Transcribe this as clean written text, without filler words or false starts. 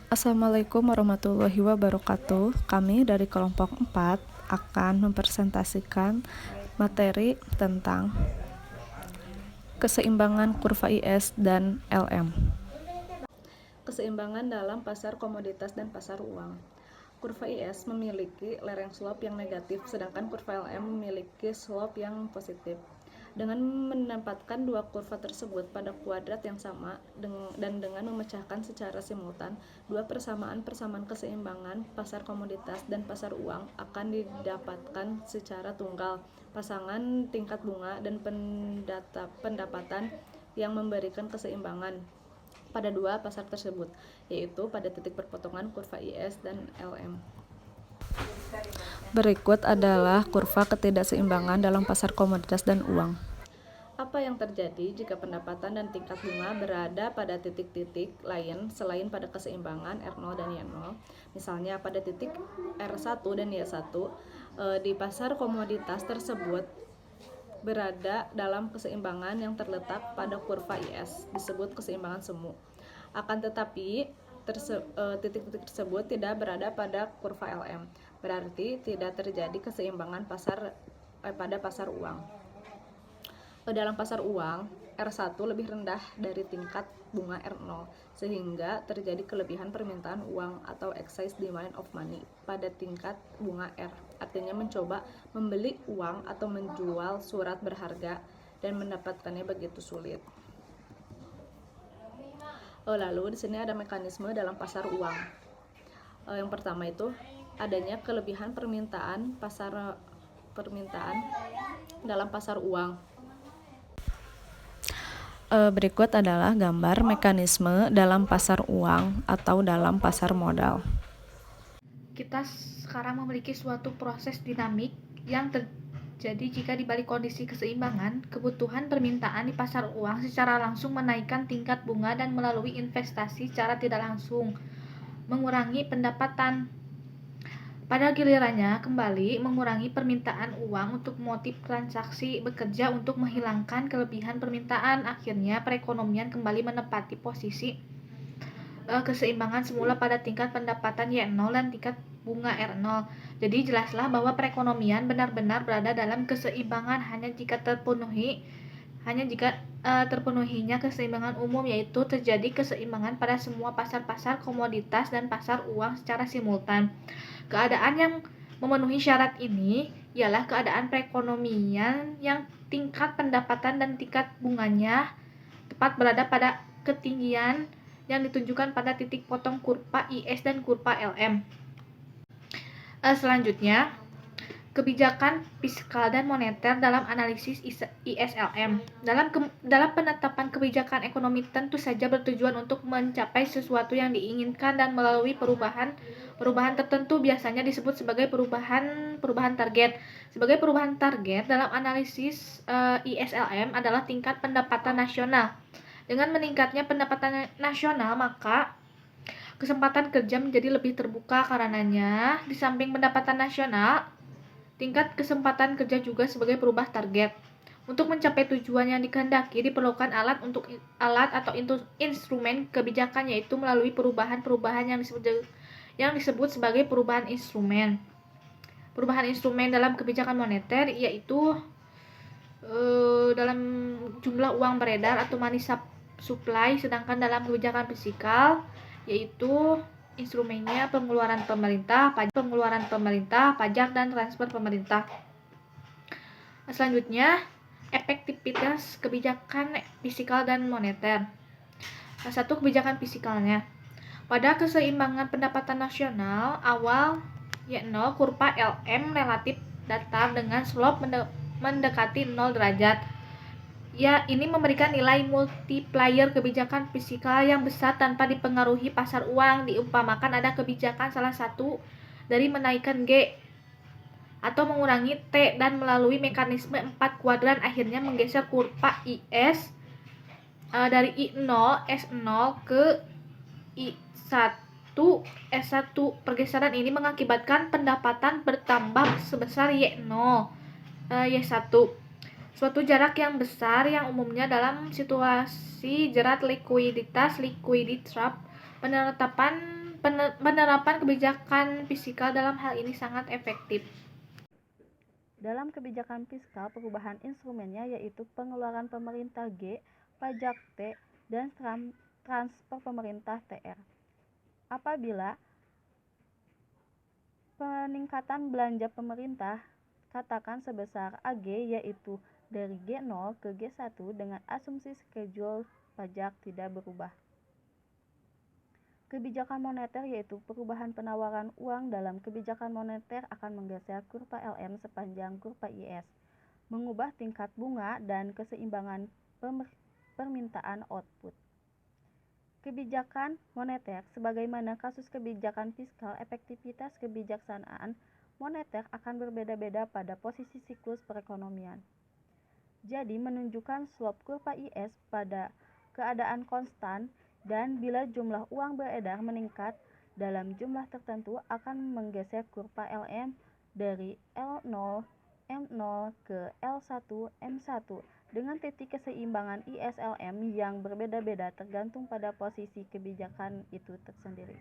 Assalamualaikum warahmatullahi wabarakatuh. Kami dari kelompok 4 akan mempresentasikan materi tentang keseimbangan kurva IS dan LM. Keseimbangan dalam pasar komoditas dan pasar uang. Kurva IS memiliki lereng slope yang negatif, sedangkan kurva LM memiliki slope yang positif. Dengan menempatkan dua kurva tersebut pada kuadrat yang sama dan dengan memecahkan secara simultan dua persamaan keseimbangan pasar komoditas dan pasar uang akan didapatkan secara tunggal pasangan tingkat bunga dan pendapatan yang memberikan keseimbangan pada dua pasar tersebut, yaitu pada titik perpotongan kurva IS dan LM. Berikut adalah kurva ketidakseimbangan dalam pasar komoditas dan uang. Apa yang terjadi jika pendapatan dan tingkat bunga berada pada titik-titik lain selain pada keseimbangan R0 dan Y0? Misalnya pada titik R1 dan Y1, di pasar komoditas tersebut berada dalam keseimbangan yang terletak pada kurva IS, disebut keseimbangan semu. Akan tetapi titik-titik tersebut tidak berada pada kurva LM, berarti tidak terjadi keseimbangan pada pasar uang. Dalam pasar uang, R1 lebih rendah dari tingkat bunga R0, sehingga terjadi kelebihan permintaan uang atau excess demand of money pada tingkat bunga R. Artinya mencoba membeli uang atau menjual surat berharga dan mendapatkannya begitu sulit. Lalu di sini ada mekanisme dalam pasar uang. Yang pertama itu adanya kelebihan permintaan dalam pasar uang. Berikut adalah gambar mekanisme dalam pasar uang atau dalam pasar modal. Kita sekarang memiliki suatu proses dinamik yang terjadi jika di balik kondisi keseimbangan, kebutuhan permintaan di pasar uang secara langsung menaikkan tingkat bunga dan melalui investasi secara tidak langsung mengurangi pendapatan. Pada gilirannya, kembali mengurangi permintaan uang untuk motif transaksi bekerja untuk menghilangkan kelebihan permintaan. Akhirnya, perekonomian kembali menempati posisi keseimbangan semula pada tingkat pendapatan Y0 dan tingkat bunga R0. Jadi, jelaslah bahwa perekonomian benar-benar berada dalam keseimbangan hanya jika terpenuhinya keseimbangan umum, yaitu terjadi keseimbangan pada semua pasar-pasar komoditas dan pasar uang secara simultan. Keadaan yang memenuhi syarat ini ialah keadaan perekonomian yang tingkat pendapatan dan tingkat bunganya tepat berada pada ketinggian yang ditunjukkan pada titik potong kurva IS dan kurva LM. Selanjutnya, kebijakan fiskal dan moneter dalam analisis ISLM. Dalam penetapan kebijakan ekonomi tentu saja bertujuan untuk mencapai sesuatu yang diinginkan dan melalui perubahan tertentu biasanya disebut sebagai perubahan target. Sebagai perubahan target dalam analisis ISLM adalah tingkat pendapatan nasional. Dengan meningkatnya pendapatan nasional, maka kesempatan kerja menjadi lebih terbuka. Karenanya, di samping pendapatan nasional, tingkat kesempatan kerja juga sebagai perubahan target. Untuk mencapai tujuan yang dikehendaki diperlukan alat atau instrumen kebijakan, yaitu melalui perubahan yang disebut sebagai perubahan instrumen. Perubahan instrumen dalam kebijakan moneter yaitu dalam jumlah uang beredar atau money supply, sedangkan dalam kebijakan fiskal yaitu instrumennya pengeluaran pemerintah, pajak dan transfer pemerintah. Selanjutnya, efektivitas kebijakan fiskal dan moneter. Satu, kebijakan fiskalnya. Pada keseimbangan pendapatan nasional awal Y0, kurva LM relatif datar dengan slope mendekati 0 derajat. Ya, ini memberikan nilai multiplier kebijakan fiskal yang besar tanpa dipengaruhi pasar uang. Diumpamakan ada kebijakan salah satu dari menaikkan G atau mengurangi T dan melalui mekanisme 4 kuadran akhirnya menggeser kurva IS dari I0 S0 ke I1 S1. Pergeseran ini mengakibatkan pendapatan bertambah sebesar Y1. Suatu jarak yang besar yang umumnya dalam situasi jerat likuiditas liquidity trap Penerapan kebijakan fiskal dalam hal ini sangat efektif. Dalam kebijakan fiskal, perubahan instrumennya yaitu pengeluaran pemerintah G, pajak T, dan transfer pemerintah TR. Apabila peningkatan belanja pemerintah katakan sebesar AG yaitu dari G0 ke G1 dengan asumsi schedule pajak tidak berubah. Kebijakan moneter yaitu perubahan penawaran uang dalam kebijakan moneter akan menggeser kurva LM sepanjang kurva IS, mengubah tingkat bunga dan keseimbangan permintaan output. Kebijakan moneter, sebagaimana kasus kebijakan fiskal, efektivitas kebijaksanaan moneter akan berbeda-beda pada posisi siklus perekonomian. Jadi menunjukkan slope kurva IS pada keadaan konstan dan bila jumlah uang beredar meningkat dalam jumlah tertentu akan menggeser kurva LM dari L0 M0 ke L1 M1 dengan titik keseimbangan ISLM yang berbeda-beda tergantung pada posisi kebijakan itu tersendiri.